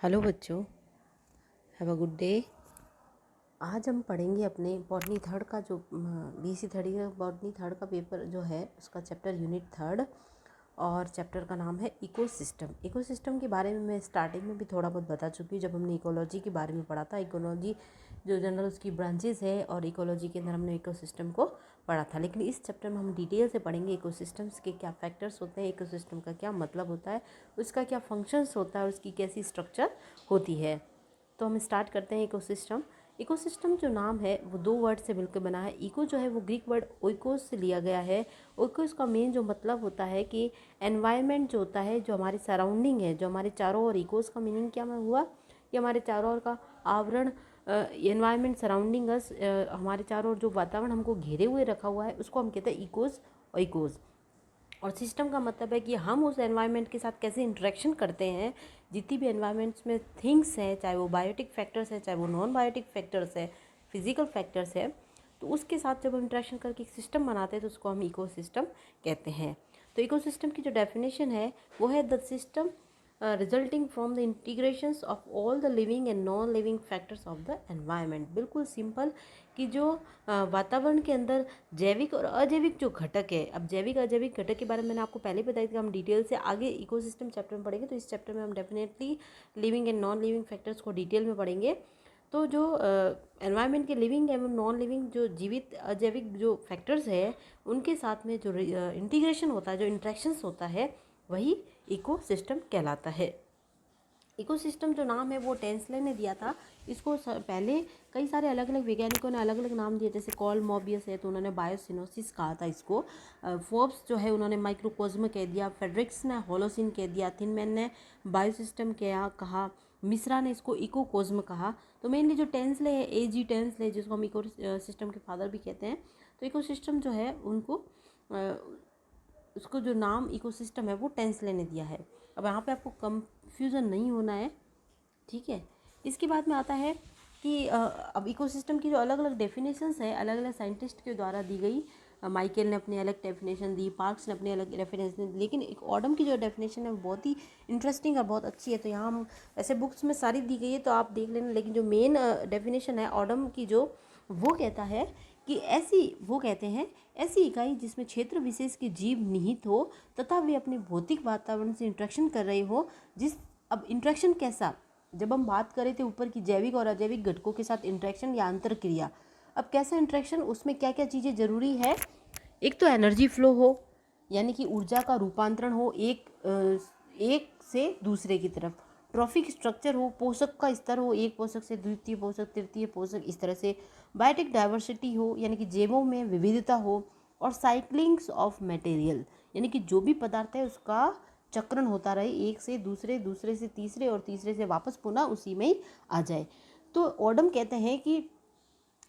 Hello बच्चों, have a good day. आज हम पढ़ेंगे अपने बॉटनी थर्ड का जो बीएससी थर्ड का बॉटनी थर्ड का पेपर जो है उसका चैप्टर यूनिट थर्ड, और चैप्टर का नाम है इकोसिस्टम। इकोसिस्टम के बारे में मैं स्टार्टिंग में भी थोड़ा बहुत बता चुकी हूँ जब हमने इकोलॉजी के बारे में पढ़ा था। इकोलॉजी जो जनरल उसकी ब्रांचेस है और इकोलॉजी के अंदर हमने इकोसिस्टम को पढ़ा था, लेकिन इस चैप्टर में हम डिटेल से पढ़ेंगे इकोसिस्टम्स के क्या फैक्टर्स होते हैं, इकोसिस्टम का क्या मतलब होता है, उसका क्या फंक्शंस होता है और उसकी कैसी स्ट्रक्चर होती है। तो हम स्टार्ट करते हैं इकोसिस्टम। इकोसिस्टम जो नाम है वो दो वर्ड से मिलकर बना है। इको जो है वो ग्रीक वर्ड ओइकोस से लिया गया है। ओइकोस का मेन जो मतलब होता है कि एनवायरनमेंट जो होता है, जो हमारी सराउंडिंग है, जो हमारे चारों ओर, इकोस का मीनिंग क्या में हुआ कि हमारे चारों ओर का आवरण, एनवायरनमेंट सराउंडिंग अस, हमारे चारों ओर जो वातावरण हमको घेरे हुए रखा हुआ है उसको हम कहते हैं इकोस, ओइकोस। और सिस्टम का मतलब है कि हम उस एनवायरनमेंट के साथ कैसे इंटरेक्शन करते हैं। जितनी भी एनवायरनमेंट्स में थिंग्स हैं, चाहे वो बायोटिक फैक्टर्स है, चाहे वो नॉन बायोटिक फैक्टर्स है, फिजिकल फैक्टर्स है, तो उसके साथ जब हम इंटरेक्शन करके एक सिस्टम बनाते हैं तो उसको हम इकोसिस्टम कहते हैं। तो इकोसिस्टम की जो डेफिनेशन है वो है the system resulting from the integrations of all the living and non living factors of the environment. बिल्कुल सिंपल कि जो वातावरण के अंदर जैविक और अजैविक जो घटक है। अब जैविक अजैविक घटक के बारे में मैंने आपको पहले बताया था कि हम डिटेल से आगे इकोसिस्टम चैप्टर में पढ़ेंगे, तो इस चैप्टर में हम definitely living and non living factors को डिटेल में पढ़ेंगे। तो जो एनवायरनमेंट के लिविंग एवं नॉन लिविंग जो जीवित अजैविक जो फैक्टर्स है उनके साथ में जो इंटीग्रेशन होता है, जो इंट्रैक्शंस होता है, वही इकोसिस्टम कहलाता है। इकोसिस्टम जो नाम है वो टेंसले ने दिया था। इसको पहले कई सारे अलग अलग वैज्ञानिकों ने अलग अलग नाम दिए, जैसे कॉल मॉबियस है तो उन्होंने बायोसिनोसिस कहा था इसको, फोर्ब्स जो है उन्होंने माइक्रोकोज्म कह दिया, फेड्रिक्स ने होलोसिन कह दिया, थिनमैन ने बायोसिस्टम कहा, मिश्रा ने इसको इकोकोज्म कहा। तो मेनली जो टेंसले है, एजी टेंसले, जिसको हम इको सिस्टम के फादर भी कहते हैं, तो इकोसिस्टम जो है उनको उसको जो नाम इकोसिस्टम है वो टेंसले ने दिया है। अब यहाँ पे आपको कंफ्यूजन नहीं होना है, ठीक है। इसके बाद में आता है कि अब इकोसिस्टम की जो अलग अलग डेफिनेशंस है अलग अलग साइंटिस्ट के द्वारा दी गई। माइकल ने अपनी अलग डेफिनेशन दी, पार्क्स ने अपनी अलग डेफिनेशन दी, लेकिन एक ऑडम की जो डेफिनेशन है वो बहुत ही इंटरेस्टिंग और बहुत अच्छी है। तो यहाँ हम ऐसे बुक्स में सारी दी गई है तो आप देख लेना, लेकिन जो मेन डेफिनेशन है ऑडम की, जो वो कहता है कि वो कहते हैं ऐसी इकाई जिसमें क्षेत्र विशेष के जीव निहित हो तथा वे अपने भौतिक वातावरण से इंटरेक्शन कर रहे हो। अब इंटरेक्शन कैसा, जब हम बात करें थे ऊपर की जैविक और अजैविक घटकों के साथ इंटरेक्शन या अंतर क्रिया, अब कैसा इंटरेक्शन, उसमें क्या क्या चीज़ें ज़रूरी है। एक तो एनर्जी फ्लो हो, यानी कि ऊर्जा का रूपांतरण हो एक से दूसरे की तरफ। ट्रॉफिक स्ट्रक्चर हो, पोषक का स्तर हो, एक पोषक से द्वितीय पोषक, तृतीय पोषक, इस तरह से। बायोटिक डाइवर्सिटी हो, यानी कि जैवों में विविधता हो। और साइक्लिंग्स ऑफ मटेरियल, यानी कि जो भी पदार्थ है उसका चक्रण होता रहे, एक से दूसरे, दूसरे से तीसरे और तीसरे से वापस पुनः उसी में ही आ जाए। तो ओडम कहते हैं कि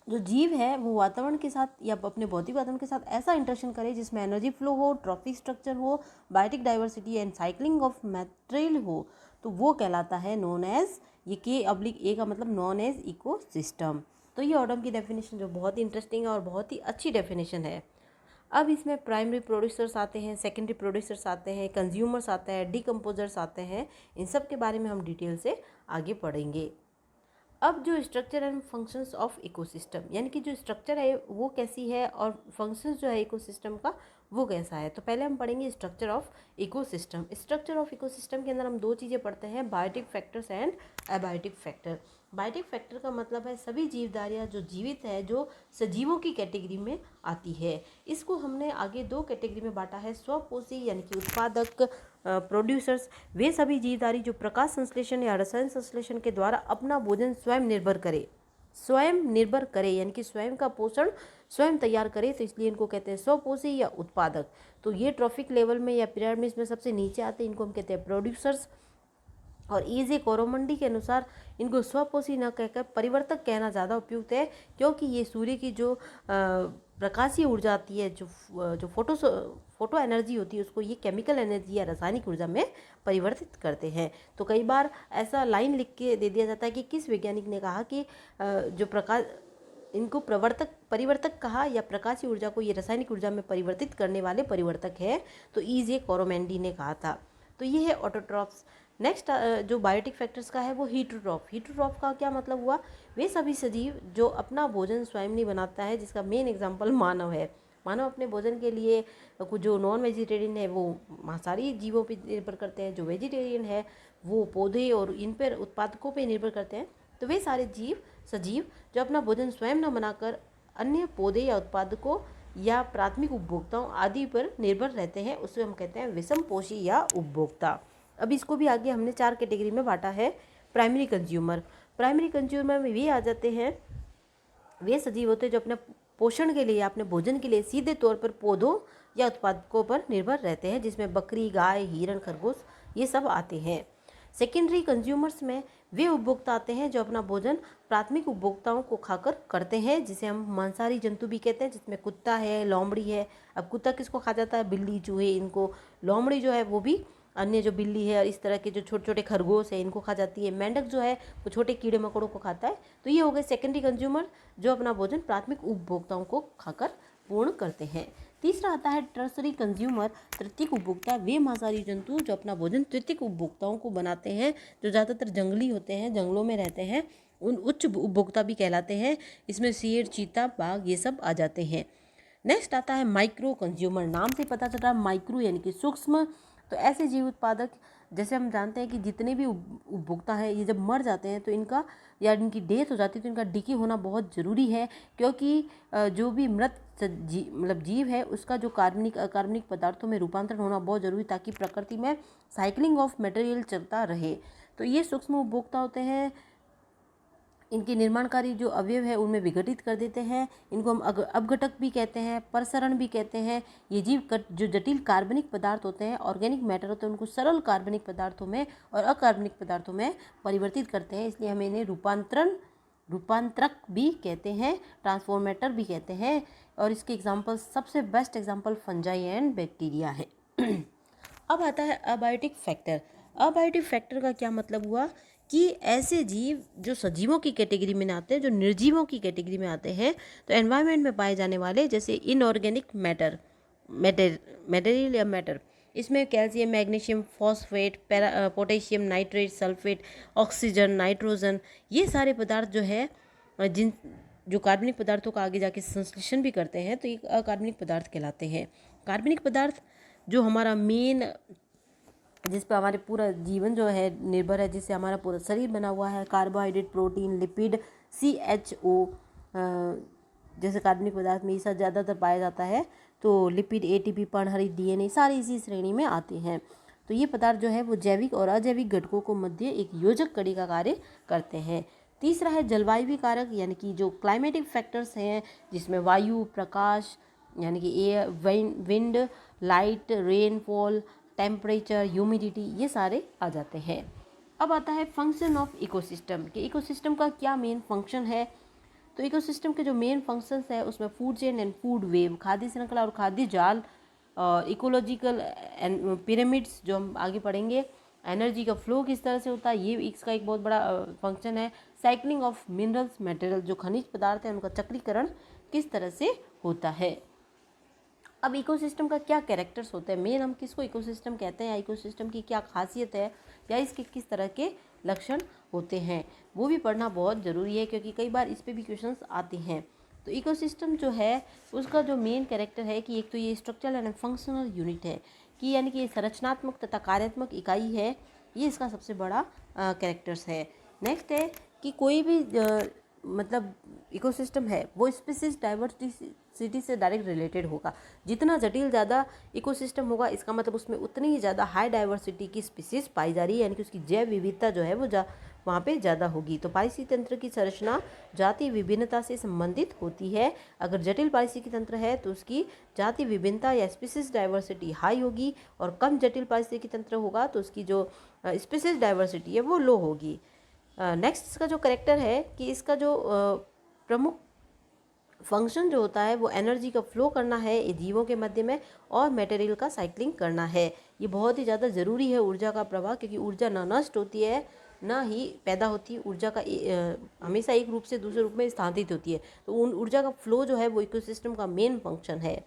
जो जीव है वो वातावरण के साथ या अपने भौतिक वातावरण के साथ ऐसा इंटरेक्शन करे जिसमें एनर्जी फ्लो हो, ट्रॉफिक स्ट्रक्चर हो, biotic diversity and cycling of material हो, तो वो कहलाता है नॉन एज, ये के/ए का मतलब नॉन एज इकोसिस्टम। तो ये ऑडम की डेफिनेशन जो बहुत ही इंटरेस्टिंग है और बहुत ही अच्छी डेफिनेशन है। अब इसमें प्राइमरी प्रोड्यूसर्स आते हैं, सेकेंडरी प्रोड्यूसर्स आते हैं, कंज्यूमर्स आते हैं, डिकम्पोजर्स आते हैं। इन सब के बारे में हम डिटेल से आगे पढ़ेंगे। अब जो structure and functions of ecosystem, यानी कि जो स्ट्रक्चर है वो कैसी है और फंक्शंस जो है इकोसिस्टम का वो कैसा है। तो पहले हम पढ़ेंगे structure of ecosystem. Structure of ecosystem के अंदर हम दो चीज़ें पढ़ते हैं, biotic factors and abiotic factor. Biotic factor का मतलब है सभी जीवधारियाँ जो जीवित है, जो सजीवों की कैटेगरी में आती है। इसको हमने आगे दो कैटेगरी में बांटा है, स्वपोषी यानी कि उत्पादक प्रोड्यूसर्स, वे सभी जीवधारी जो प्रकाश संश्लेषण या रसायन संश्लेषण के द्वारा अपना भोजन स्वयं निर्भर करे, यानी कि स्वयं का पोषण स्वयं तैयार करे, तो इसलिए इनको कहते हैं स्वपोषी या उत्पादक। तो ये ट्रॉफिक लेवल में या पिरामिड में सबसे नीचे आते हैं, इनको हम कहते हैं प्रोड्यूसर्स। और ईजे कोरोमंडी के अनुसार इनको स्वपोषी न कहकर परिवर्तक कहना ज़्यादा उपयुक्त है, क्योंकि ये सूर्य की जो प्रकाशीय ऊर्जा आती है, जो फोटो एनर्जी होती है, उसको ये केमिकल एनर्जी या रासायनिक ऊर्जा में परिवर्तित करते हैं। तो कई बार ऐसा लाइन लिख के दे दिया जाता है कि किस वैज्ञानिक ने कहा कि जो प्रकाश, इनको परिवर्तक कहा या प्रकाशीय ऊर्जा को ये रासायनिक ऊर्जा में परिवर्तित करने वाले परिवर्तक है, तो ईजे कोरोमैंडी ने कहा था। तो ये है ऑटोट्रॉफ्स। नेक्स्ट जो बायोटिक फैक्टर्स का है वो हीटरोट्रॉफ। हीटरोट्रॉफ का क्या मतलब हुआ, वे सभी सजीव जो अपना भोजन स्वयं नहीं बनाता है, जिसका मेन एग्जांपल मानव है। मानव अपने भोजन के लिए कुछ जो नॉन वेजिटेरियन है वो मांसाहारी जीवों पर निर्भर करते हैं, जो वेजिटेरियन है वो पौधे और इन पर उत्पादकों पर निर्भर करते हैं। तो वे सारे सजीव जो अपना भोजन स्वयं न बनाकर अन्य पौधे या उत्पादकों या प्राथमिक उपभोक्ताओं आदि पर निर्भर रहते हैं, उसे हम कहते हैं विषमपोषी या उपभोक्ता। अब इसको भी आगे हमने 4 कैटेगरी में बांटा है। Primary consumer. प्राइमरी कंज्यूमर में भी आ जाते हैं वे सजीव होते हैं जो अपने पोषण के लिए या अपने भोजन के लिए सीधे तौर पर पौधों या उत्पादकों पर निर्भर रहते हैं, जिसमें बकरी, गाय, हिरण, खरगोश ये सब आते हैं। सेकेंडरी कंज्यूमर्स में वे उपभोक्ता आते हैं जो अपना भोजन प्राथमिक उपभोक्ताओं को खाकर करते हैं, जिसे हम मांसाहारी जंतु भी कहते हैं, जिसमें कुत्ता है, लोमड़ी है। अब कुत्ता किसको खा जाता है, बिल्ली, चूहे इनको। लोमड़ी जो है वो भी अन्य जो बिल्ली है और इस तरह के जो छोटे छोटे खरगोश है इनको खा जाती है। मेंढक जो है वो छोटे कीड़े मकोड़ों को खाता है। तो ये हो गए सेकेंडरी कंज्यूमर जो अपना भोजन प्राथमिक उपभोक्ताओं को खाकर पूर्ण करते हैं। तीसरा आता है टर्सरी कंज्यूमर, तृतीयक उपभोक्ता। वे मांसाहारी जंतु जो अपना भोजन तृतीयक उपभोक्ताओं को बनाते हैं, जो ज़्यादातर जंगली होते हैं, जंगलों में रहते हैं, उन उच्च उपभोक्ता भी कहलाते हैं। इसमें शेर, चीता, बाघ ये सब आ जाते हैं। नेक्स्ट आता है माइक्रो कंज्यूमर। नाम से पता चल रहा है माइक्रो यानी कि सूक्ष्म। तो ऐसे जीव उत्पादक, जैसे हम जानते हैं कि जितने भी उपभोक्ता हैं ये जब मर जाते हैं तो इनका या इनकी डेथ हो जाती है तो इनका डिके होना बहुत ज़रूरी है, क्योंकि जो भी मृत मतलब जीव है उसका जो कार्बनिक अकार्बनिक पदार्थों में रूपांतरण होना बहुत ज़रूरी, ताकि प्रकृति में साइकिलिंग ऑफ मटेरियल चलता रहे। तो ये सूक्ष्म उपभोक्ता होते हैं। इनके निर्माणकारी जो अवयव है उनमें विघटित कर देते हैं। इनको हम अपघटक भी कहते हैं, प्रसरण भी कहते हैं। ये जीव जो जटिल कार्बनिक पदार्थ होते हैं, ऑर्गेनिक मैटर होते हैं, उनको सरल कार्बनिक पदार्थों में और अकार्बनिक पदार्थों में परिवर्तित करते हैं। इसलिए हम इन्हें रूपांतरक भी कहते हैं, ट्रांसफॉर्मेटर भी कहते हैं। और इसके एग्जाम्पल, सबसे best example fungi and bacteria है। अब आता है अबायोटिक फैक्टर। अबायोटिक फैक्टर का क्या मतलब हुआ कि ऐसे जीव जो सजीवों की कैटेगरी में आते हैं, जो निर्जीवों की कैटेगरी में आते हैं, तो एनवायरनमेंट में पाए जाने वाले जैसे इनऑर्गेनिक मटेरियल या मैटर, इसमें calcium, magnesium, phosphate, potassium, nitrate, sulphate, oxygen, nitrogen, ये सारे पदार्थ जो है जो कार्बनिक पदार्थों का आगे जाके संश्लेषण भी करते हैं, तो ये अकार्बनिक पदार्थ कहलाते हैं। कार्बनिक पदार्थ जो हमारा मेन, जिस पर हमारे पूरा जीवन जो है निर्भर है, जिससे हमारा पूरा शरीर बना हुआ है, कार्बोहाइड्रेट, प्रोटीन, लिपिड, CHO जैसे कार्बनिक पदार्थ में ये सब ज़्यादातर पाया जाता है। तो लिपिड, ATP, पर्णहरित, DNA सारी इसी श्रेणी में आते हैं। तो ये पदार्थ जो है वो जैविक और अजैविक घटकों को मध्य एक योजक कड़ी का कार्य करते हैं। तीसरा है जलवायु कारक, यानी कि जो क्लाइमेटिक फैक्टर्स हैं, जिसमें वायु, प्रकाश यानी कि air, wind, light, rainfall, temperature, humidity, ये सारे आ जाते हैं। अब आता है फंक्शन ऑफ इकोसिस्टम कि इकोसिस्टम का क्या मेन फंक्शन है। तो इकोसिस्टम के जो मेन फंक्शंस है उसमें food chain and food web, खाद्य श्रृंखला और खाद्य जाल, और इकोलॉजिकल पिरामिड्स जो हम आगे पढ़ेंगे, एनर्जी का फ्लो किस तरह से होता है, ये इसका एक बहुत बड़ा फंक्शन है। साइक्लिंग ऑफ मिनरल्स, मटेरियल, जो खनिज पदार्थ हैं उनका चक्रीकरण किस तरह से होता है। अब इकोसिस्टम का क्या कैरेक्टर्स होते हैं, मेन हम किसको इकोसिस्टम कहते हैं, या इकोसिस्टम की क्या खासियत है, या इसके किस तरह के लक्षण होते हैं, वो भी पढ़ना बहुत ज़रूरी है, क्योंकि कई बार इस पे भी क्वेश्चंस आते हैं। तो इकोसिस्टम जो है उसका जो मेन कैरेक्टर है कि एक तो ये स्ट्रक्चरल एंड फंक्शनल यूनिट है, कि यानी कि ये संरचनात्मक तथा कार्यात्मक इकाई है, ये इसका सबसे बड़ा कैरेक्टर्स है। नेक्स्ट है कि कोई भी मतलब इकोसिस्टम है वो स्पीसीज डाइवर्सिटी से डायरेक्ट रिलेटेड होगा। जितना जटिल ज़्यादा इकोसिस्टम होगा, इसका मतलब उसमें उतनी ही ज़्यादा हाई डाइवर्सिटी की स्पीसीज पाई जा रही है, यानी कि उसकी जैव विविधता जो है वो वहाँ पे ज़्यादा होगी। तो पारिस्थितिकी तंत्र की संरचना जातीय विभिन्नता से संबंधित होती है। अगर जटिल पारिस्थितिकी तंत्र है तो उसकी जातीय विभिन्नता या स्पीसीज डाइवर्सिटी हाई होगी, और कम जटिल पारिस्थितिकी तंत्र होगा तो उसकी जो स्पीसीज डाइवर्सिटी है वो लो होगी। नेक्स्ट इसका जो करेक्टर है कि इसका जो प्रमुख फंक्शन जो होता है वो एनर्जी का फ्लो करना है जीवों के मध्य में, और मटेरियल का साइक्लिंग करना है। ये बहुत ही ज़्यादा ज़रूरी है ऊर्जा का प्रवाह, क्योंकि ऊर्जा ना नष्ट होती है ना ही पैदा होती है। ऊर्जा का हमेशा एक रूप से दूसरे रूप में स्थानांतरित होती है। तो उन ऊर्जा का फ्लो जो है वो इकोसिस्टम का मेन फंक्शन है।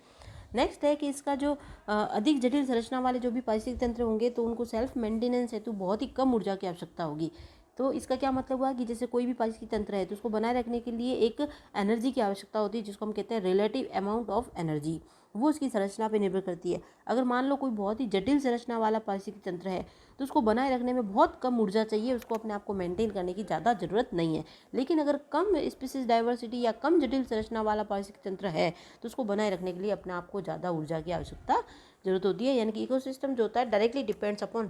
नेक्स्ट है कि इसका जो अधिक जटिल संरचना वाले जो भी पारिस्थितिक तंत्र होंगे तो उनको सेल्फ मेंटेनेंस हेतु बहुत ही कम ऊर्जा की आवश्यकता होगी। तो इसका क्या मतलब हुआ कि जैसे कोई भी पारिस्थितिक तंत्र है तो उसको बनाए रखने के लिए एक एनर्जी की आवश्यकता होती है, जिसको हम कहते हैं रिलेटिव अमाउंट ऑफ एनर्जी। वो उसकी संरचना पर निर्भर करती है। अगर मान लो कोई बहुत ही जटिल संरचना वाला पारिस्थितिक तंत्र है तो उसको बनाए रखने में बहुत कम ऊर्जा चाहिए, उसको अपने आप को मेंटेन करने की ज़्यादा ज़रूरत नहीं है। लेकिन अगर कम स्पीसीज डाइवर्सिटी या कम जटिल संरचना वाला पारिस्थितिक तंत्र है तो उसको बनाए रखने के लिए अपने आप को ज़्यादा ऊर्जा की आवश्यकता जरूरत होती है। यानी कि इकोसिस्टम जो होता है directly depends upon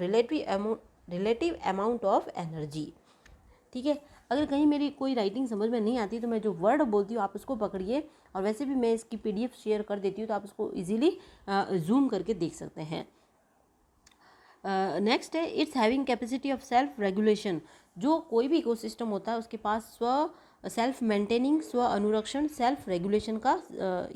relative amount of energy. ठीक है, अगर कहीं मेरी कोई राइटिंग समझ में नहीं आती तो मैं जो वर्ड बोलती हूँ आप उसको पकड़िए, और वैसे भी मैं इसकी PDF शेयर कर देती हूँ तो आप उसको इजीली जूम करके देख सकते हैं। नेक्स्ट है it's having capacity of self regulation. जो कोई भी इकोसिस्टम होता है उसके पास सेल्फ मेंटेनिंग, स्व अनुरक्षण, सेल्फ रेगुलेशन का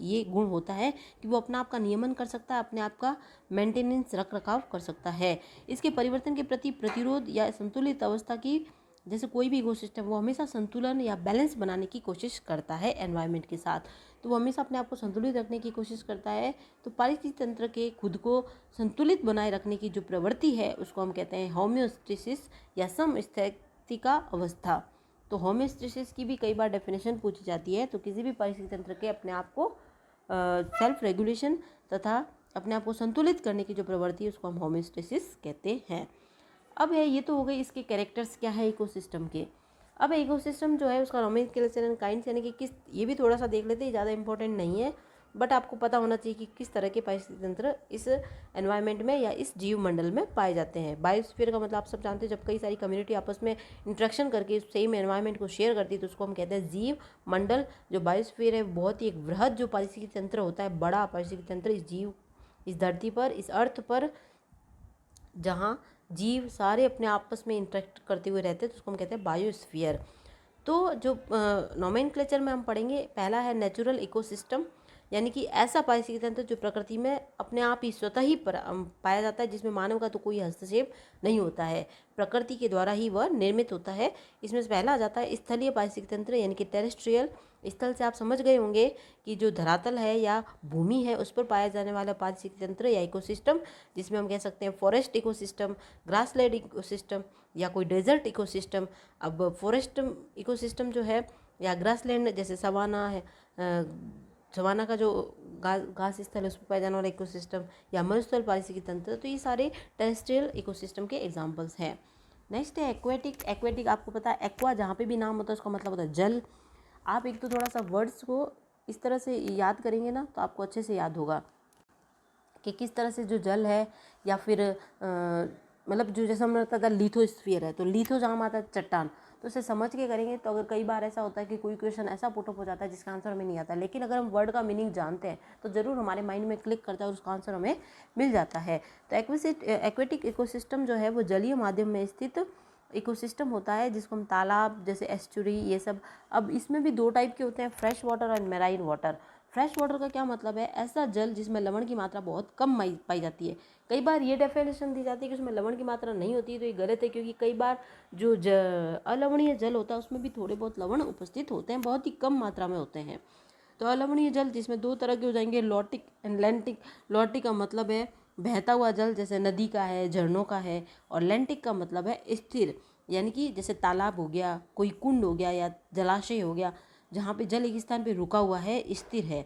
ये गुण होता है कि वो अपना आप का नियमन कर सकता है, अपने आप का मेंटेनेंस रख रखाव कर सकता है। इसके परिवर्तन के प्रति प्रतिरोध या संतुलित अवस्था की, जैसे कोई भी इकोसिस्टम वो हमेशा संतुलन या बैलेंस बनाने की कोशिश करता है एनवायरनमेंट के साथ, तो वो हमेशा अपने आप को संतुलित रखने की कोशिश करता है। तो पारिस्थितिक तंत्र के खुद को संतुलित बनाए रखने की जो प्रवृत्ति है उसको हम कहते हैं होम्योस्टेसिस या समस्थैतिका अवस्था। तो होम्योस्टेसिस की भी कई बार डेफिनेशन पूछी जाती है। तो किसी भी पारिस्थितिक तंत्र के अपने आप को सेल्फ रेगुलेशन तथा अपने आप को संतुलित करने की जो प्रवृत्ति है उसको हम होम्योस्टेसिस कहते हैं। अब है ये तो हो गई इसके कैरेक्टर्स क्या है इकोसिस्टम के। अब इकोसिस्टम जो है उसका नोमेनक्लेचर एंड काइंड्स यानी कि किस, ये भी थोड़ा सा देख लेते हैं, ज़्यादा इंपॉर्टेंट नहीं है, बट आपको पता होना चाहिए कि किस तरह के पारिस्थितिक तंत्र इस एनवायरनमेंट में या इस जीव मंडल में पाए जाते हैं। बायोस्फीयर का मतलब आप सब जानते हैं, जब कई सारी कम्युनिटी आपस में इंट्रैक्शन करके सेम एनवायरनमेंट को शेयर करती है तो उसको हम कहते हैं जीव मंडल। जो बायोस्फीयर है बहुत ही एक वृहद जो पारिस्थितिक तंत्र होता है, बड़ा पारिस्थितिक तंत्र इस धरती पर, इस अर्थ पर, जहाँ जीव सारे अपने आपस में इंटरेक्ट करते हुए रहते हैं, तो उसको हम कहते हैं बायोस्फीयर। तो जो नोमेनक्लेचर में हम पढ़ेंगे, पहला है नेचुरल इकोसिस्टम, यानी कि ऐसा पारिस्थितिक तंत्र जो प्रकृति में अपने आप ही स्वतः ही पाया जाता है, जिसमें मानव का तो कोई हस्तक्षेप नहीं होता है, प्रकृति के द्वारा ही वह निर्मित होता है। इसमें से पहला आ जाता है स्थलीय पारिस्थितिक तंत्र, यानी कि टेरेस्ट्रियल। स्थल से आप समझ गए होंगे कि जो धरातल है या भूमि है उस पर पाया जाने वाला पारिस्थितिक तंत्र या इकोसिस्टम, जिसमें हम कह सकते हैं फॉरेस्ट इकोसिस्टम, ग्रासलैंड इकोसिस्टम या कोई डेजर्ट इकोसिस्टम। अब फॉरेस्ट इकोसिस्टम जो है या ग्रासलैंड जैसे सवाना है, सवाना का जो घास स्थल है उस पर पाया जाने वाला इकोसिस्टम, या मरुस्थल पारिस्थितिक तंत्र, तो ये सारे टेरेस्ट्रियल इकोसिस्टम के एग्जाम्पल्स हैं। नेक्स्ट है एक्वेटिक। एक्वेटिक आपको पता है एक्वा जहाँ पे भी नाम होता है उसका मतलब होता है जल। आप एक तो थोड़ा सा वर्ड्स को इस तरह से याद करेंगे ना तो आपको अच्छे से याद होगा कि किस तरह से जो जल है, या फिर मतलब जो जैसे हमने बताया था लिथोस्फीयर है, तो लिथो जहाँ आता है चट्टान, तो उसे समझ के करेंगे। तो अगर कई बार ऐसा होता है कि कोई क्वेश्चन ऐसा पुटअप हो जाता है जिसका आंसर हमें नहीं आता, लेकिन अगर हम वर्ड का मीनिंग जानते हैं तो ज़रूर हमारे माइंड में क्लिक करता है और उसका आंसर हमें मिल जाता है। तो एक्वेटिक इकोसिस्टम जो है वो जलीय माध्यम में स्थित इकोसिस्टम होता है, जिसको हम तालाब जैसे एस्चुरी ये सब। अब इसमें भी दो टाइप के होते हैं, फ्रेश वाटर और मेराइन वाटर। फ्रेश वाटर का क्या मतलब है, ऐसा जल जिसमें लवण की मात्रा बहुत कम पाई जाती है। कई बार ये डेफिनेशन दी जाती है कि उसमें लवण की मात्रा नहीं होती है, तो ये गलत है, क्योंकि कई बार जो अलवणीय जल होता है उसमें भी थोड़े बहुत लवण उपस्थित होते हैं, बहुत ही कम मात्रा में होते हैं। तो अलवणीय जल जिसमें दो तरह के हो जाएंगे, लॉटिक एंड लैंटिक। लॉटिक का मतलब है बहता हुआ जल, जैसे नदी का है, झरनों का है, और लैंटिक का मतलब है स्थिर, यानी कि जैसे तालाब हो गया, कोई कुंड हो गया या जलाशय हो गया, जहाँ पे जल एक स्थान पे रुका हुआ है, स्थिर है।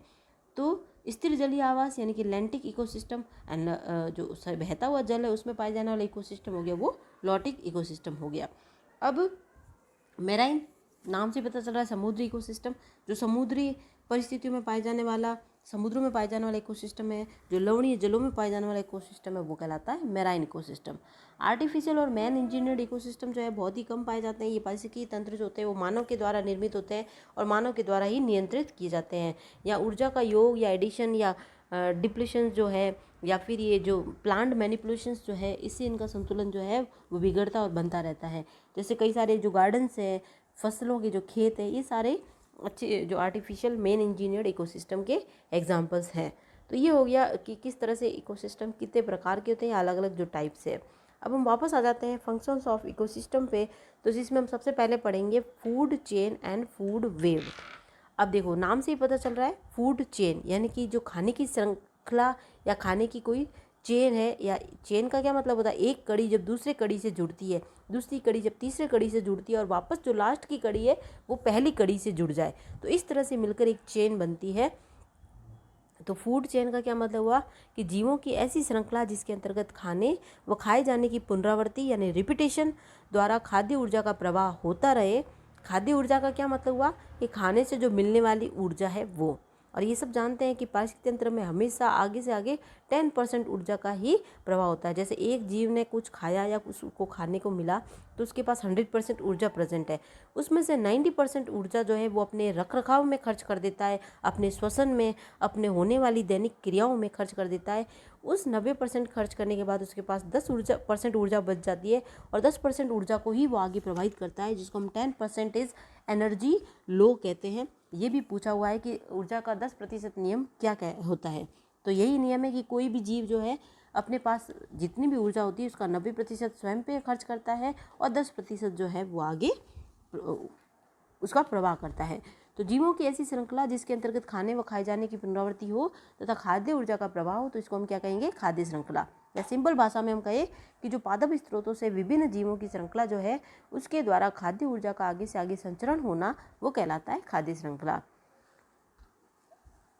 तो स्थिर जलीय आवास यानी कि लैंटिक इकोसिस्टम, एंड जो बहता हुआ जल है उसमें पाए जाने वाला इकोसिस्टम हो गया वो लॉटिक इकोसिस्टम हो गया। अब मेराइन नाम से पता चल रहा है समुद्री इकोसिस्टम, जो समुद्री परिस्थितियों में पाए जाने वाला, समुद्रों में पाए जाने वाला इकोसिस्टम है, जो लवणीय जलों में पाए जाने वाला इकोसिस्टम है वो कहलाता है मेराइन इकोसिस्टम। आर्टिफिशियल और मैन इंजीनियर्ड इकोसिस्टम जो है बहुत ही कम पाए जाते हैं। ये पारिस्थितिकी तंत्र जो होते हैं वो मानव के द्वारा निर्मित होते हैं और मानव के द्वारा ही नियंत्रित किए जाते हैं। या ऊर्जा का योग या एडिशन या डिप्लीशन जो है, या फिर ये जो प्लांट मैनिपुलेशंस जो है, इससे इनका संतुलन जो है वो बिगड़ता और बनता रहता है। जैसे कई सारे जो गार्डन्स हैं, फसलों के जो खेत हैं, ये सारे अच्छे जो आर्टिफिशियल मेन इंजीनियर्ड इकोसिस्टम के एग्जांपल्स हैं। तो ये हो गया कि किस तरह से इकोसिस्टम कितने प्रकार के होते हैं, अलग अलग जो टाइप्स है। अब हम वापस आ जाते हैं फंक्शंस ऑफ इकोसिस्टम पे, तो जिसमें हम सबसे पहले पढ़ेंगे food chain and food web. अब देखो नाम से ही पता चल रहा है फूड चेन, यानी कि जो खाने की श्रृंखला या खाने की कोई चेन है, या चेन का क्या मतलब होता है, एक कड़ी जब दूसरे कड़ी से जुड़ती है, दूसरी कड़ी जब तीसरे कड़ी से जुड़ती है और वापस जो लास्ट की कड़ी है वो पहली कड़ी से जुड़ जाए, तो इस तरह से मिलकर एक चेन बनती है। तो फूड चेन का क्या मतलब हुआ कि जीवों की ऐसी श्रृंखला जिसके अंतर्गत खाने व खाए जाने की पुनरावृत्ति यानी रिपीटेशन द्वारा खाद्य ऊर्जा का प्रवाह होता रहे। खाद्य ऊर्जा का क्या मतलब हुआ कि खाने से जो मिलने वाली ऊर्जा है वो, और ये सब जानते हैं कि पारिस्थितिक तंत्र में हमेशा आगे से आगे 10% ऊर्जा का ही प्रवाह होता है। जैसे एक जीव ने कुछ खाया या उसको खाने को मिला तो उसके पास 100% ऊर्जा प्रेजेंट है, उसमें से 90% ऊर्जा जो है वो अपने रख रखाव में खर्च कर देता है, अपने श्वसन में, अपने होने वाली दैनिक क्रियाओं में खर्च कर देता है। उस 90% खर्च करने के बाद उसके पास 10% ऊर्जा बच जाती है, और 10% ऊर्जा को ही वो आगे प्रवाहित करता है, जिसको हम 10% एनर्जी लो कहते हैं। ये भी पूछा हुआ है कि ऊर्जा का 10% नियम क्या क्या होता है। तो यही नियम है कि कोई भी जीव जो है अपने पास जितनी भी ऊर्जा होती है उसका 90% स्वयं पे खर्च करता है, और 10% जो है वो आगे उसका प्रवाह करता है। तो जीवों की ऐसी श्रृंखला जिसके अंतर्गत खाने व खाए जाने की पुनरावृत्ति हो तथा खाद्य ऊर्जा का प्रवाह हो, तो इसको हम क्या कहेंगे, खाद्य श्रृंखला। या सिंपल भाषा में हम कहें कि जो पादप स्रोतों से विभिन्न जीवों की श्रृंखला जो है उसके द्वारा खाद्य ऊर्जा का आगे से आगे संचरण होना वो कहलाता है खाद्य श्रृंखला।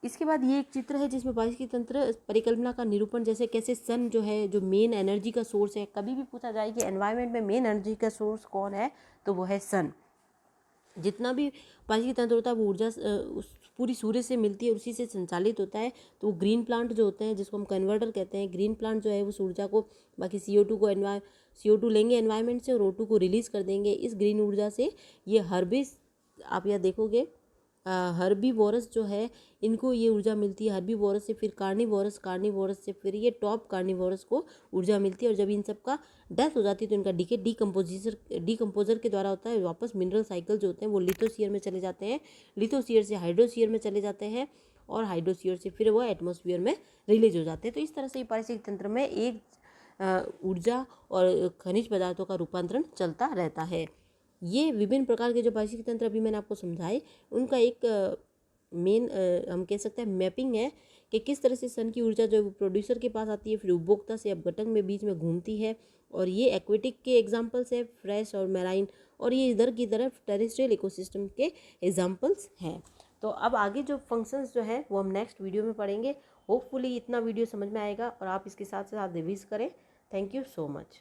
इसके बाद ये एक चित्र है जिसमें पारिस्थितिकी तंत्र परिकल्पना का निरूपण, जैसे कैसे सन जो है जो मेन एनर्जी का सोर्स है, कभी भी पूछा जाए कि एनवायरनमेंट में मेन एनर्जी का सोर्स कौन है तो वो है सन। जितना भी पारिस्थितिकी तंत्र होता है वो ऊर्जा पूरी सूर्य से मिलती है, उसी से संचालित होता है। तो वो ग्रीन प्लांट जो होते हैं जिसको हम कन्वर्टर कहते हैं, ग्रीन प्लांट जो है उस ऊर्जा को बाकी CO2 लेंगे एनवायरनमेंट से और O2 को रिलीज़ कर देंगे। इस ग्रीन ऊर्जा से ये हर्बिस, आप यहाँ देखोगे हर्बीवोरस जो है इनको ये ऊर्जा मिलती है, हर्बीवोरस से फिर कार्निवोरस से फिर ये टॉप कार्निवोरस को ऊर्जा मिलती है। और जब इन सब का डेथ हो जाती है तो इनका डीके डीकम्पोजर के द्वारा होता है। वापस मिनरल साइकिल जो होते हैं वो लिथोस्फीयर में चले जाते हैं, लिथोस्फीयर से हाइड्रोस्फीयर में चले जाते हैं, और हाइड्रोस्फीयर से फिर वो एटमॉस्फेयर में रिलीज हो जाते हैं। तो इस तरह से पारिस्थितिक तंत्र में एक ऊर्जा और खनिज पदार्थों का रूपांतरण चलता रहता है। ये विभिन्न प्रकार के जो पारिस्थितिक तंत्र अभी मैंने आपको समझाए उनका एक मेन हम कह सकते हैं मैपिंग है कि किस तरह से सन की ऊर्जा जो प्रोड्यूसर के पास आती है, फिर उपभोक्ता से अपघटन में बीच में घूमती है। और ये एक्वेटिक के एग्जाम्पल्स है, फ्रेश और मैराइन, और ये इधर की तरफ टेरेस्ट्रियल इकोसिस्टम के एग्जाम्पल्स हैं। तो अब आगे जो फंक्शंस जो है वो हम नेक्स्ट वीडियो में पढ़ेंगे। होपफुली इतना वीडियो समझ में आएगा और आप इसके साथ साथ रिवीज करें। Thank you so much.